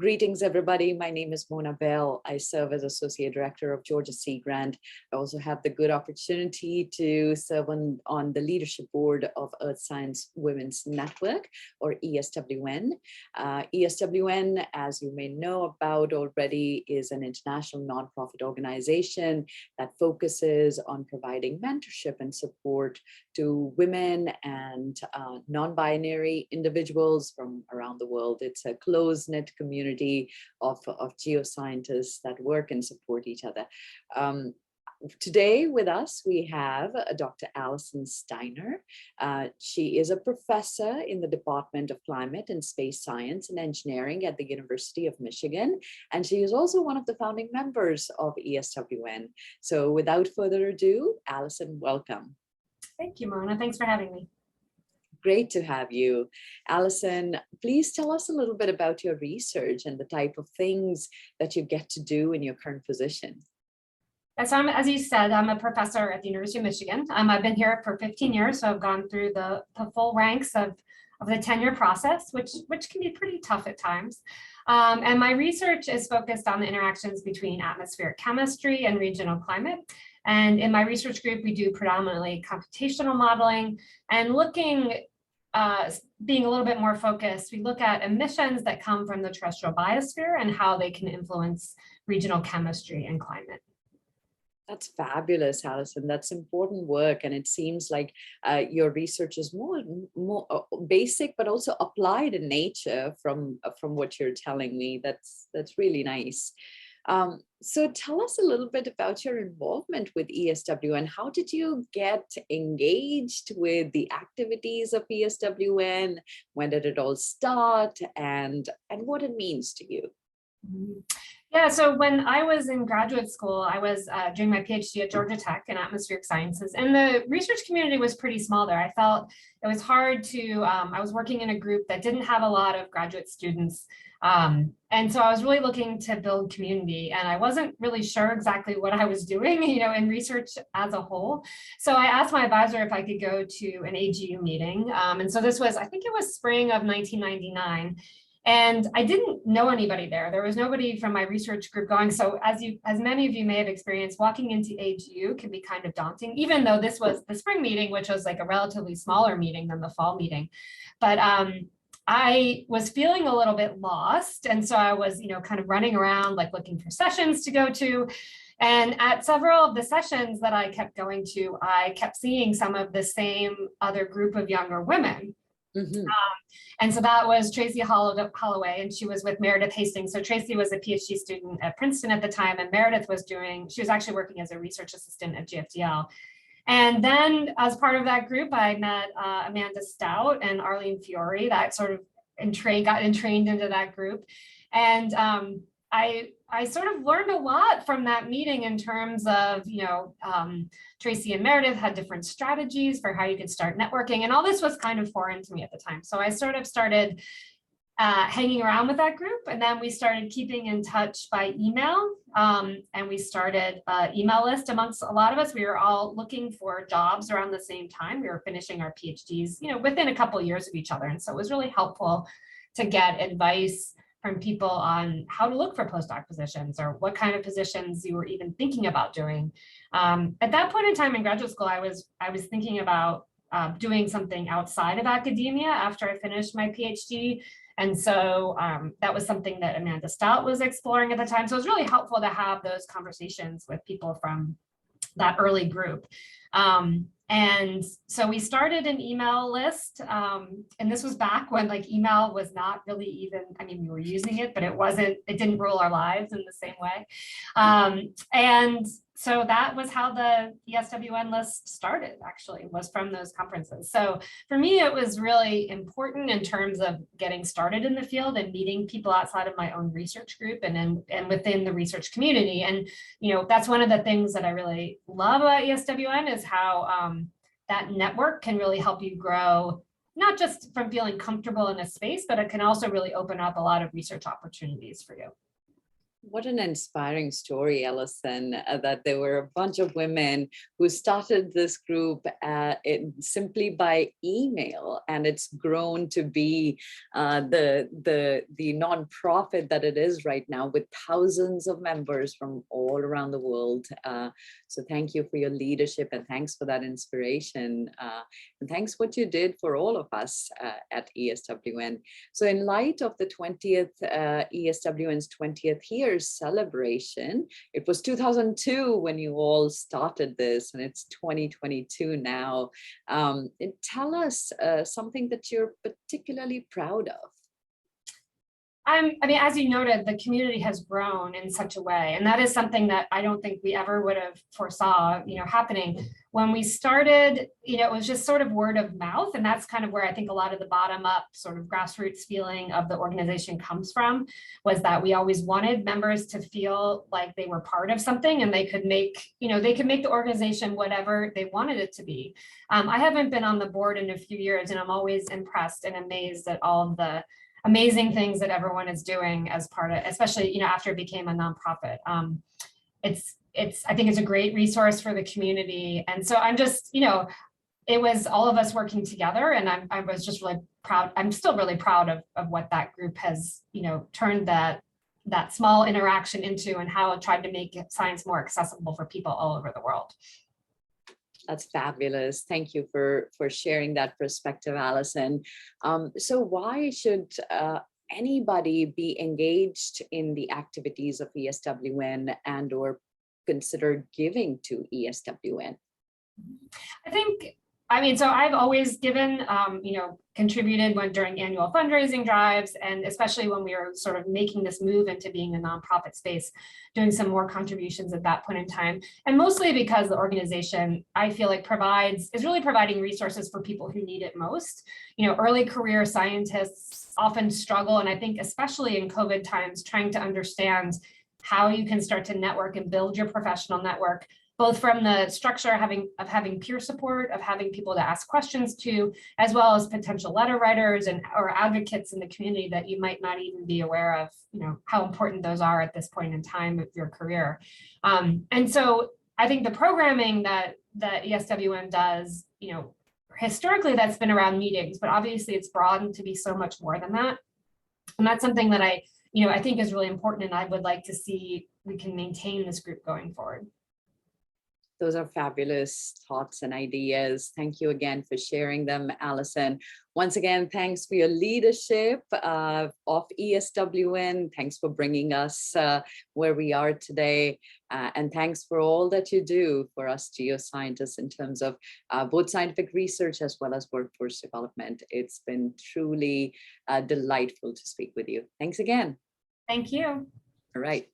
Greetings, everybody. My name is Mona Bell. I serve as Associate Director of Georgia Sea Grant. I also have the good opportunity to serve on the leadership board of Earth Science Women's Network, or ESWN. ESWN, as you may know about already, is an international nonprofit organization that focuses on providing mentorship and support to women and non-binary individuals from around the world. It's a close-knit community of geoscientists that work and support each other. Today with us, we have Dr. Allison Steiner. She is a professor in the Department of Climate and Space Science and Engineering at the University of Michigan. And she is also one of the founding members of ESWN. So without further ado, Allison, welcome. Thank you, Mona. Thanks for having me. Great to have you. Allison, please tell us a little bit about your research and the type of things that you get to do in your current position. So as you said, I'm a professor at the University of Michigan. I've been here for 15 years, so I've gone through the full ranks of the tenure process, which can be pretty tough at times. And my research is focused on the interactions between atmospheric chemistry and regional climate. And in my research group, we do predominantly computational modeling and being a little bit more focused, we look at emissions that come from the terrestrial biosphere and how they can influence regional chemistry and climate. That's fabulous, Allison. That's important work. And it seems like your research is more basic, but also applied in nature from what you're telling me. That's really nice. So tell us a little bit about your involvement with ESWN. How did you get engaged with the activities of ESWN? When did it all start, and what it means to you? Yeah, so when I was in graduate school, I was doing my PhD at Georgia Tech in atmospheric sciences, and the research community was pretty small there. I felt it was hard to, I was working in a group that didn't have a lot of graduate students. And so I was really looking to build community, and I wasn't really sure exactly what I was doing, in research as a whole. So I asked my advisor if I could go to an AGU meeting. And so this was, I think it was spring of 1999. And I didn't know anybody there. There was nobody from my research group going. So as many of you may have experienced, walking into AGU can be kind of daunting, even though this was the spring meeting, which was like a relatively smaller meeting than the fall meeting. But I was feeling a little bit lost. And so I was, kind of running around, like looking for sessions to go to. And at several of the sessions that I kept going to, I kept seeing some of the same other group of younger women. Mm-hmm. And so that was Tracy Holloway, and she was with Meredith Hastings. So Tracy was a PhD student at Princeton at the time, and Meredith she was actually working as a research assistant at GFDL. And then as part of that group, I met Amanda Stout and Arlene Fiore. That sort of got entrained into that group. And I sort of learned a lot from that meeting in terms of, Tracy and Meredith had different strategies for how you could start networking. And all this was kind of foreign to me at the time. So I sort of started hanging around with that group. And then we started keeping in touch by email. And we started an email list amongst a lot of us. We were all looking for jobs around the same time. We were finishing our PhDs, within a couple of years of each other. And so it was really helpful to get advice from people on how to look for postdoc positions or what kind of positions you were even thinking about doing. At that point in time in graduate school, I was thinking about doing something outside of academia after I finished my PhD. And so that was something that Amanda Stout was exploring at the time. So it was really helpful to have those conversations with people from that early group. And so we started an email list, and this was back when email was not really even, we were using it, but it didn't rule our lives in the same way. And so that was how the ESWN list started, actually, was from those conferences. So for me, it was really important in terms of getting started in the field and meeting people outside of my own research group and within the research community. And, that's one of the things that I really love about ESWN is how that network can really help you grow, not just from feeling comfortable in a space, but it can also really open up a lot of research opportunities for you. What an inspiring story, Allison, that there were a bunch of women who started this group simply by email, and it's grown to be the nonprofit that it is right now, with thousands of members from all around the world. So thank you for your leadership, and thanks for that inspiration, and thanks what you did for all of us at ESWN. So in light of the 20th ESWN's 20th year celebration. It was 2002 when you all started this, and it's 2022 now. Tell us something that you're particularly proud of. I mean, as you noted, the community has grown in such a way, and that is something that I don't think we ever would have foresaw, happening. When we started, it was just sort of word of mouth, and that's kind of where I think a lot of the bottom up sort of grassroots feeling of the organization comes from, was that we always wanted members to feel like they were part of something and they could make, the organization whatever they wanted it to be. I haven't been on the board in a few years, and I'm always impressed and amazed at all of the amazing things that everyone is doing as part of, especially, after it became a nonprofit. I think it's a great resource for the community. And so I'm just, it was all of us working together, and I was just really proud. I'm still really proud of what that group has, turned that small interaction into, and how it tried to make science more accessible for people all over the world. That's fabulous. Thank you for sharing that perspective, Allison. So why should anybody be engaged in the activities of ESWN and or consider giving to ESWN? So I've always given, contributed during annual fundraising drives, and especially when we were sort of making this move into being a nonprofit space, doing some more contributions at that point in time. And mostly because the organization, I feel like, is really providing resources for people who need it most. Early career scientists often struggle, and I think especially in COVID times, trying to understand how you can start to network and build your professional network, both from the structure of having peer support, of having people to ask questions to, as well as potential letter writers or advocates in the community that you might not even be aware of, how important those are at this point in time of your career. And so I think the programming that ESWN does, historically that's been around meetings, but obviously it's broadened to be so much more than that. And that's something that I think is really important, and I would like to see we can maintain this group going forward. Those are fabulous thoughts and ideas. Thank you again for sharing them, Allison. Once again, thanks for your leadership of ESWN. Thanks for bringing us where we are today. And thanks for all that you do for us geoscientists in terms of both scientific research as well as workforce development. It's been truly delightful to speak with you. Thanks again. Thank you. All right.